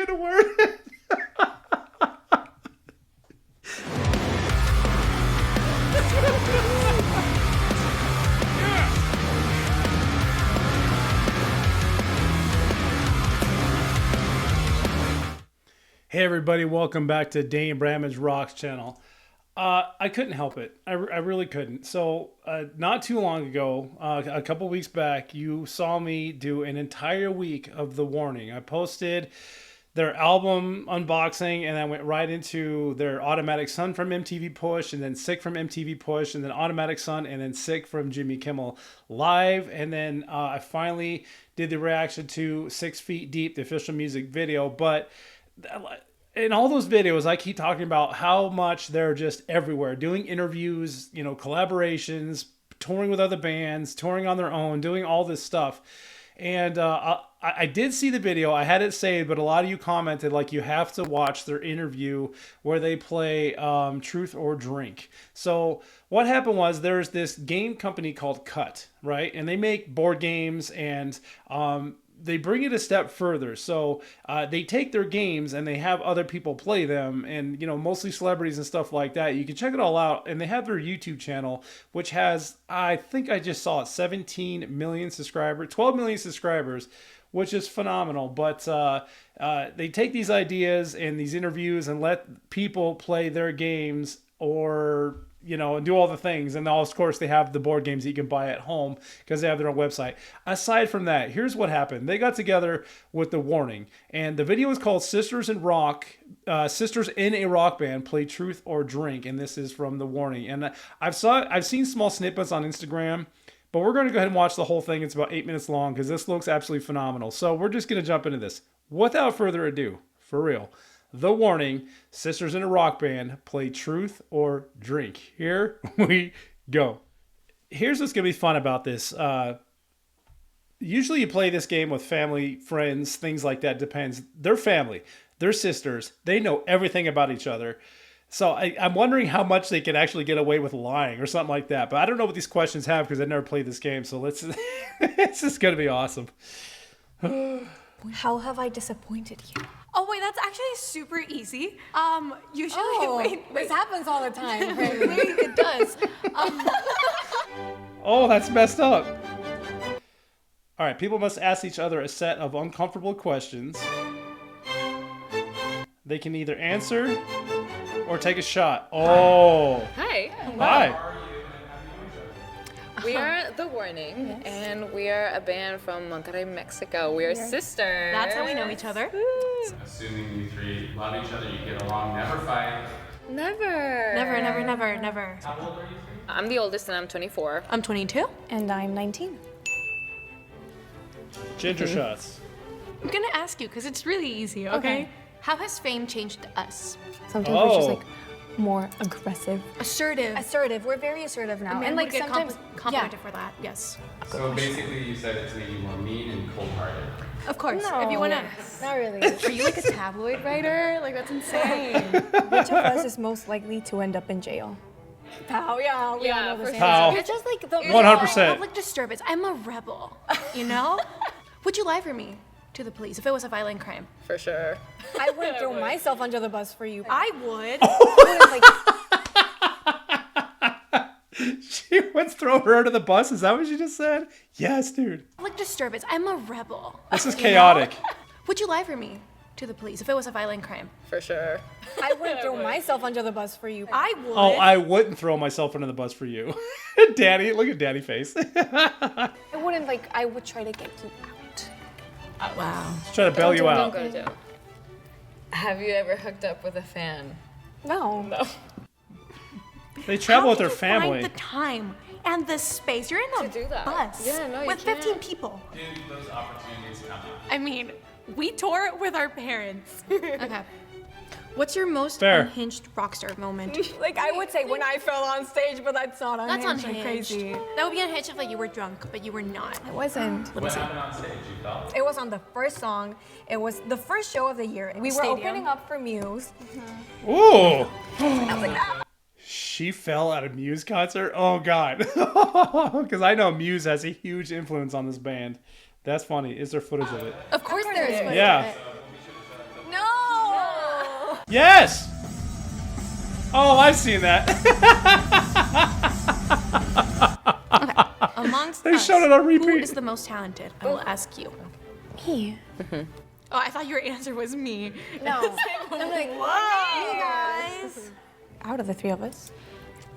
to word it. Hey everybody, welcome back to Dane Bramage Rocks channel. I couldn't help it. I really couldn't. So not too long ago, a couple weeks back, you saw me do an entire week of The Warning. I posted their album unboxing and I went right into their Automatic Sun from MTV Push, and then Sick from MTV Push, and then Automatic Sun, and then Sick from Jimmy Kimmel Live. And then I finally did the reaction to 6 Feet Deep, the official music video. But in all those videos, I keep talking about how much they're just everywhere, doing interviews, you know, collaborations, touring with other bands, touring on their own, doing all this stuff. And I did see the video. I had it saved, but a lot of you commented like you have to watch their interview where they play Truth or Drink. So what happened was there's this game company called Cut, right? And they make board games, and they bring it a step further. So they take their games and they have other people play them, and, you know, mostly celebrities and stuff like that. You can check it all out. And they have their YouTube channel, which has, I think I just saw it, 17 million subscribers, 12 million subscribers, which is phenomenal. But they take these ideas and these interviews and let people play their games, or, you know, and do all the things. And of course they have the board games that you can buy at home because they have their own website. Aside from that, here's what happened. They got together with The Warning, and the video is called Sisters in a Rock Band Play Truth or Drink. And this is from The Warning. And I've seen small snippets on Instagram, but we're going to go ahead and watch the whole thing. It's about 8 minutes long because this looks absolutely phenomenal. So we're just going to jump into this. Without further ado, for real, The Warning, Sisters in a Rock Band, Play Truth or Drink. Here we go. Here's what's going to be fun about this. Usually you play this game with family, friends, things like that. Depends. They're family. They're sisters. They know everything about each other. So I'm wondering how much they can actually get away with lying or something like that. But I don't know what these questions have because I've never played this game. So let's. It's just going to be awesome. How have I disappointed you? Oh wait, that's actually super easy. Usually, wait, this happens all the time. It does. Oh, that's messed up. All right, people must ask each other a set of uncomfortable questions. They can either answer or take a shot. Oh. Hi. Hi. We are The Warning, yes. And we are a band from Monterrey, Mexico. We are sisters. That's how we know each other. Assuming you three love each other, you get along, never fight. Never. Never. How old are you three? I'm the oldest and I'm 24. I'm 22. And I'm 19. Ginger shots. I'm gonna ask you because it's really easy, okay? How has fame changed us? Sometimes we're just like more aggressive. Assertive. We're very assertive now. And like get sometimes complimented for that. Yes. So basically you said it's made you more mean and cold-hearted. Of course. No, if you wanna. not really. Are you like a tabloid writer? Like that's insane. Which of us is most likely to end up in jail? Pow, yeah, we all know the same. Pow. You're just like the 100%. Public disturbance. I'm a rebel. You know? Would you lie for me to the police if it was a violent crime? For sure. I wouldn't throw myself under the bus for you. I would. She wants to throw her under the bus? Is that what you just said? Yes, dude. Public disturbance. I'm a rebel. This is chaotic. Would you lie for me to the police if it was a violent crime? For sure. I wouldn't throw myself under the bus for you. I would. Oh, I wouldn't throw myself under the bus for you. Daddy, look at Daddy face. I wouldn't I would try to get you out. Wow. Just try to bail you Don't out. go to jail. Have you ever hooked up with a fan? No. They travel with How their can you family. find the time and the space? You're in a To do that. bus Yeah, no, you with 15 can't. people. Dude, those opportunities come up. I mean, we tour with our parents. Okay. What's your most Fair. unhinged rock star moment? I would say when I fell on stage, but that's not That's unhinged. unhinged. Crazy. That would be unhinged if you were drunk, but you were not. It wasn't. What happened on stage? You fell? It was on the first song. It was the first show of the year. We were Stadium. opening up for Muse. Ooh. And I was like, ah. She fell at a Muse concert? Oh, God. Because I know Muse has a huge influence on this band. That's funny. Is there footage of it? Of course there is. Yeah. No, Yes! Oh, I've seen that. Amongst They us, showed it on who repeat. is the most talented? I will ask you. Me. Oh, I thought your answer was me. No. I'm like, you guys. Out of the three of us,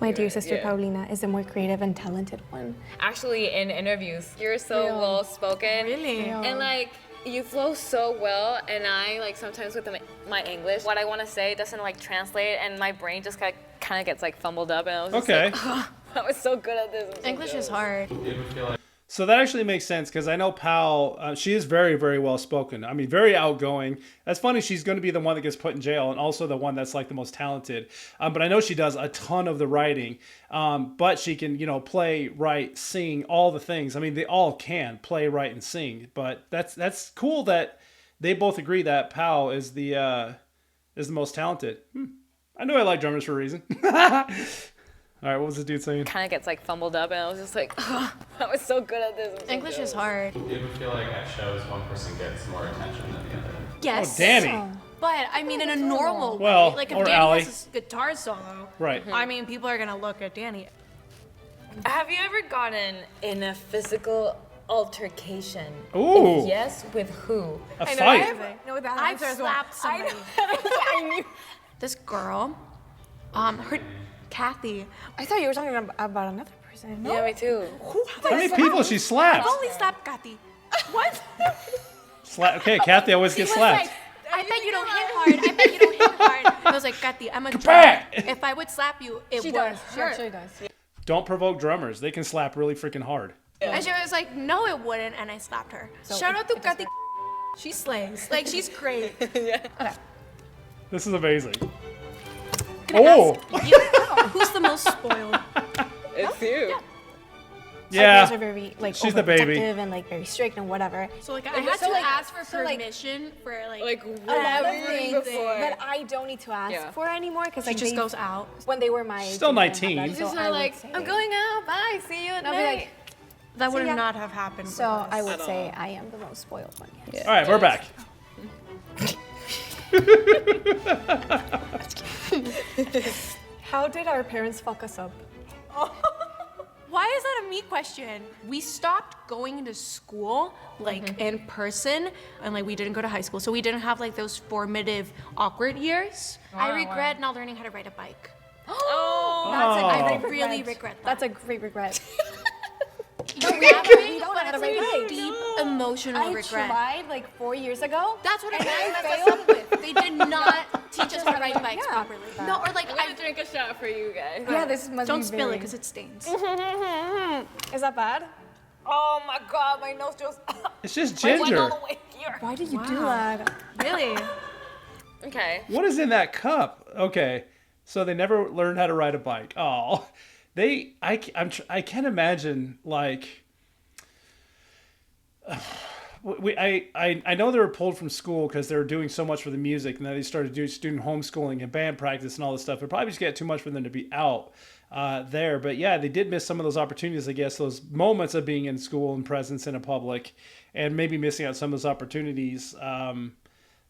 my dear sister Yeah. Paulina is the more creative and talented one. Actually, in interviews, you're so Real. well spoken. Really? Real. And like, you flow so well, and I like sometimes with my English, what I want to say doesn't like translate, and my brain just kind of gets like fumbled up, and I was just Okay. like, oh, I was so good at this. I'm so English good is at hard. It would feel like So that actually makes sense because I know Pal, she is very, very well spoken. I mean, very outgoing. That's funny. She's going to be the one that gets put in jail and also the one that's like the most talented. But I know she does a ton of the writing. But she can, play, write, sing, all the things. I mean, they all can play, write, and sing. But that's cool that they both agree that Pal is the most talented. I know I like drummers for a reason. All right, what was the dude saying? Kind of gets like fumbled up, and I was just like, oh, I was so good at this. I'm so English good. is hard. it would feel like at shows one person gets more attention than the other. Yes. Oh, Danny. But I mean, in a normal way, Well, like if or Danny Ally. has a guitar solo, Right. I mean, people are gonna look at Danny. Have you ever gotten in a physical altercation? Ooh. If yes, with who? A fight. No, that I've answer as well. slapped somebody. This girl, her Kathy. I thought you were talking about another person. Yeah, me too. How many people she slapped? I've only slapped Kathy. What? Okay, Kathy always gets slapped. I bet you don't hit hard. I bet you don't hit hard. I was like, Kathy, I'm a drummer. Kabang! If I would slap you, it She would does. She hurt. actually does. Don't provoke drummers. They can slap really freaking hard. And she was like, no, it wouldn't, and I slapped her. Shout out to Kathy. She slays. Like, she's great. This is amazing. Can I Oh! ask you, who's the most spoiled? It's you. Yeah. Girls are very like She's the baby. overprotective and like very strict and whatever. So, like, I had So, to like- ask for so, like- permission for, like Like A lot of everything. things that I don't need to ask Yeah. for anymore because She like just they- goes out. when they were my age. Still and I didn't have 19. that, You so just I are would like, say- I'm going out. Bye. See you at I'll be night. like, That would yeah. not have happened. so with us. I would say I am the most spoiled one. Yes. All right, we're back. How did our parents fuck us up? Why is that a me question? We stopped going to school, like in person, and like we didn't go to high school, so we didn't have like those formative, awkward years. I regret not learning how to ride a bike. Oh. I Oh. really regret that. That's a great regret. we don't know how to it's ride like a bikes. deep emotional I regret. tried like 4 years ago. That's what and I I messed failed. up with. They did not teach us how to ride bikes Yeah. properly. No, or like I'm gonna drink a shot for you guys. Yeah, this must don't be spill it very- because it stains. Is that bad? Oh my god, my nose just It's just went ginger. all the way here. Why did you do that? Really? Okay. What is in that cup? Okay, so they never learned how to ride a bike. Oh, I can't imagine like. I know they were pulled from school because they were doing so much for the music, and then they started doing student homeschooling and band practice and all this stuff. It probably just got too much for them to be out there. But yeah, they did miss some of those opportunities, I guess, those moments of being in school and presence in a public, and maybe missing out some of those opportunities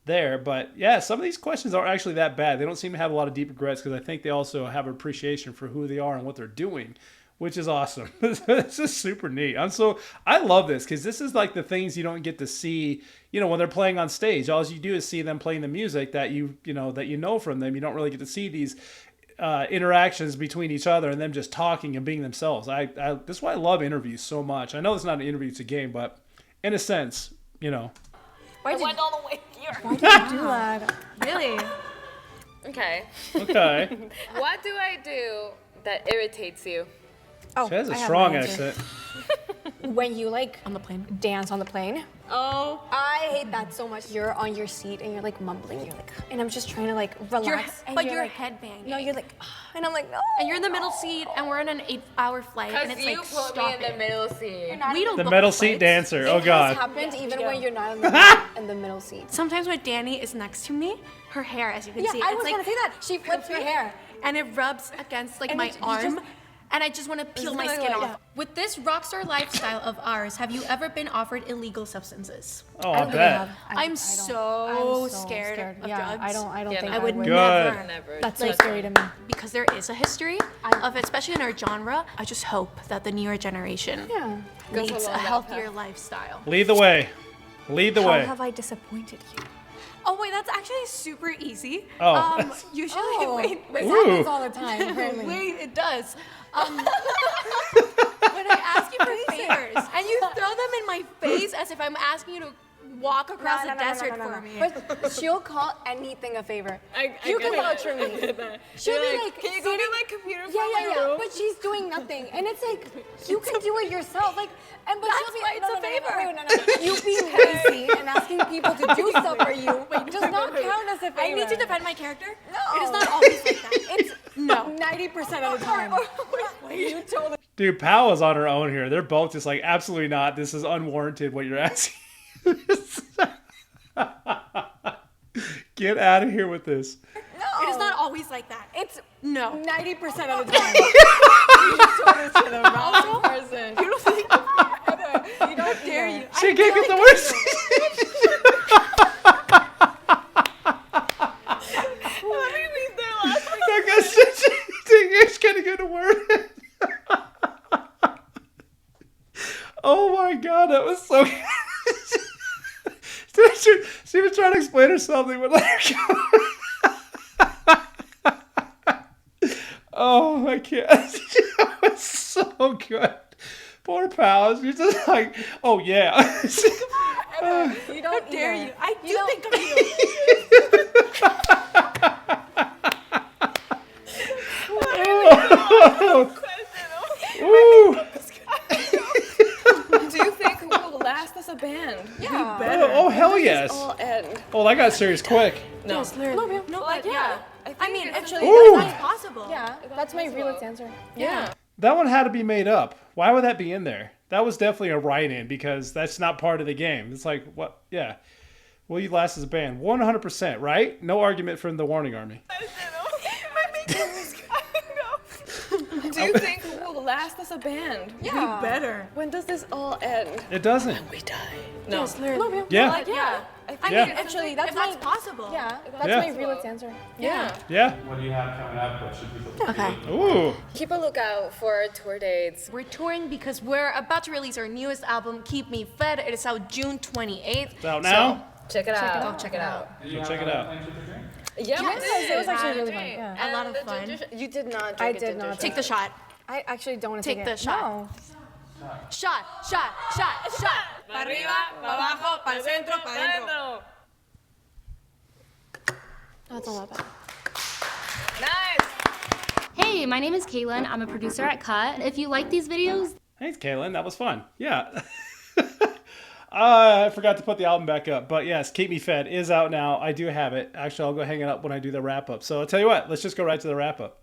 there. But yeah, some of these questions aren't actually that bad. They don't seem to have a lot of deep regrets because I think they also have appreciation for who they are and what they're doing, which is awesome. This is super neat. I love this because this is like the things you don't get to see, when they're playing on stage. All you do is see them playing the music that you know from them. You don't really get to see these interactions between each other and them just talking and being themselves. This is why I love interviews so much. I know it's not an interview, it's a game, but in a sense, Why did, Went all the way here. why did you do that? Really? Okay. Okay. What do I do that irritates you? Oh, She has a I have strong an answer. accent. When you like On the plane. dance on the plane. Oh. I hate that so much. You're on your seat and you're like mumbling. You're like, and I'm just trying to like relax. and but you're you're like, headbanging. no, you're like, and I'm like, no. And you're in the middle seat, and we're in an 8-hour flight, and Because it's you like, put stop me in the it. middle seat. We don't The book metal seat flights. dancer. Oh It has God. happened even when you're not in the middle seat. Sometimes when Danny is next to me, her hair, as you can Yeah, see, I it's was like gonna say that. She flips her hair. and it rubs against like And my you just- arm, and I just want to peel my skin off. With this rock star lifestyle of ours, have you ever been offered illegal substances? Oh, I bet. I'm so scared of drugs. I don't think I would Good. Never. That's so scary to me. because there is a history of, especially in our genre. I just hope that the newer generation leads a along that healthier lifestyle. Lead the way. Lead the How way. have I disappointed you? Oh wait, that's actually super easy. Oh. Usually, Oh. wait, This Ooh. happens all the time, apparently. wait, it does. When I ask you for favors and you throw them in my face as if I'm asking you to walk across the desert for me. But she'll call anything a favor. I You get can that. vouch for me. I get that. She'll You're be like, can you go sitting- to my computer for Yeah, my room? but she's doing nothing, and it's like you can do it yourself. Like, and but That's she'll be why it's a favor. Wait, no. You being lazy and asking people to do stuff for you does not count as a favor. I need to defend my character. No. It is not always like that. It's No. 90% of the time. You told Dude, Pal is on her own here. They're both just like, absolutely not. This is unwarranted what you're asking. Get out of here with this. It is not always like that. It's No. 90% of the time. You told this to the wrong person. You don't think You don't dare you. She gave you the worst. Let me read their last one. That guy's such it's gonna go to word. Oh my god, that was so good. She was trying to explain herself. They would let her go. Oh, I can't. That was so good. Poor Pal. She's just like, oh yeah. You don't dare either. you. I do don't- think of you. Ooh. Do you think we will last as a band? Yeah. Oh, hell yes. All end. Oh, that got serious quick. No. Yes, literally. No, Like, but yeah. I mean, it's actually, Ooh. that's possible. Yeah, that's my realest answer. Yeah. That one had to be made up. Why would that be in there? That was definitely a write-in because that's not part of the game. It's like, what? Yeah. Will you last as a band? 100%, right? No argument from the Warning Army. Do you think we will last as a band? Yeah. Better. When does this all end? It doesn't. We die. No. Literally. Yeah. Like, yeah. I Yeah. mean, Actually, that's if that's my- possible. Yeah, that's Yeah. my realest answer. Yeah. Yeah. What do you have coming up? What should people Okay. Ooh. Keep a lookout for tour dates. We're touring because we're about to release our newest album, Keep Me Fed. It is out June 28th. It's out now. Check it out. Go check it out. Did you So have check it other out. plans with the drink? Yeah, Yes, it was actually really fun. Yeah. A lot of fun. You did not drink I a did ginger not shot. Take the shot. I actually don't want to Take the shot. No. Shot, shot, shot, shot. Pa arriba, pa abajo, pa el centro, pa dentro. That's a lot better. Nice. Hey, my name is Kaylin. I'm a producer at Cut. If you like these videos, Thanks, Kaylin. That was fun. Yeah. I forgot to put the album back up. But yes, Keep Me Fed is out now. I do have it. Actually, I'll go hang it up when I do the wrap-up. So I'll tell you what. Let's just go right to the wrap-up.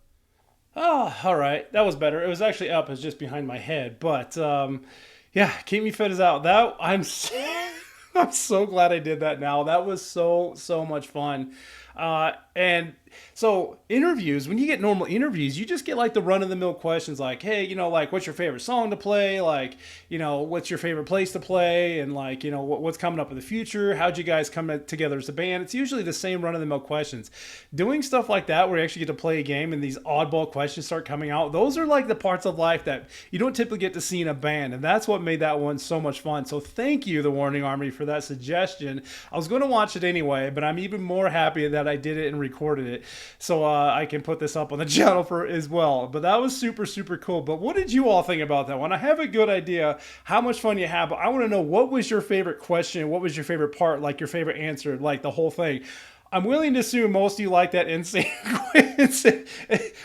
Oh, all right. That was better. It was actually up. It was just behind my head. But, yeah, Keep Me Fed is out. I'm so glad I did that now. That was so much fun. And so interviews, when you get normal interviews, you just get like the run of the mill questions like, hey, you know, like what's your favorite song to play? Like, you know, what's your favorite place to play? And like, you know, what's coming up in the future? How'd you guys come together as a band? It's usually the same run of the mill questions. Doing stuff like that where you actually get to play a game and these oddball questions start coming out. Those are like the parts of life that you don't typically get to see in a band. And that's what made that one so much fun. So thank you, The Warning Army, for that suggestion. I was going to watch it anyway, but I'm even more happy that I did it and recorded it. So I can put this up on the channel for as well. But that was super cool. But what did you all think about that one? I have a good idea how much fun you have, but I want to know, what was your favorite question? What was your favorite part? Like your favorite answer? Like the whole thing? I'm willing to assume most of you like that insane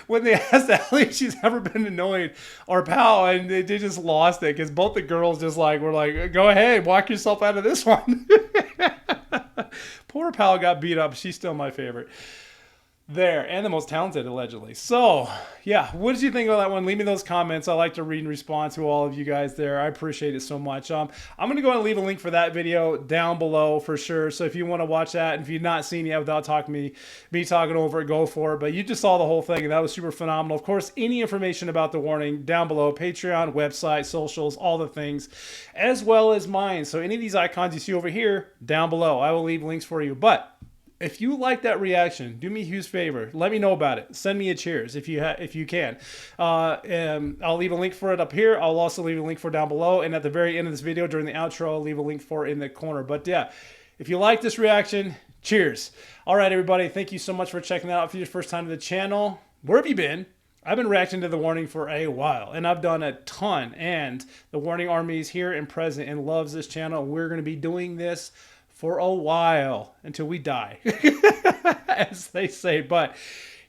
when they asked Allie if she's ever been annoyed or Pal, and they just lost it because both the girls just like were like, go ahead, walk yourself out of this one. Poor Pal got beat up. She's still my favorite. there, and the most talented, allegedly. So, yeah, what did you think of that one? Leave me those comments. I like to read and respond to all of you guys there. I appreciate it so much. I'm going to go and leave a link for that video down below for sure. So if you want to watch that, and if you've not seen it yet without talking me talking over it, go for it. But you just saw the whole thing, and that was super phenomenal. Of course, any information about the warning down below, Patreon, website, socials, all the things, as well as mine. So any of these icons you see over here, down below, I will leave links for you. But if you like that reaction, do me a huge favor. Let me know about it. Send me a cheers if you can. I'll leave a link for it up here. I'll also leave a link for it down below. And at the very end of this video, during the outro, I'll leave a link for it in the corner. But yeah, if you like this reaction, cheers. All right, everybody. Thank you so much for checking it out. If you're your first time to the channel, where have you been? I've been reacting to the warning for a while, and I've done a ton. And the warning army is here and present and loves this channel. We're going to be doing this for a while until we die, as they say. But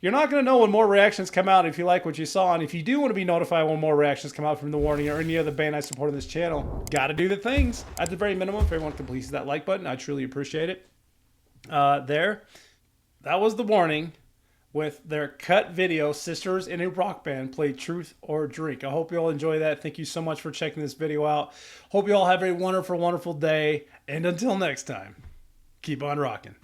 you're not going to know when more reactions come out if you like what you saw. And if you do want to be notified when more reactions come out from the warning or any other band I support on this channel, got to do the things. At the very minimum, if everyone can please that like button, I truly appreciate it. That was the warning with their cut video, Sisters in a Rock Band Play Truth or Drink. I hope you all enjoy that. Thank you so much for checking this video out. Hope you all have a wonderful, wonderful day. And until next time, keep on rocking.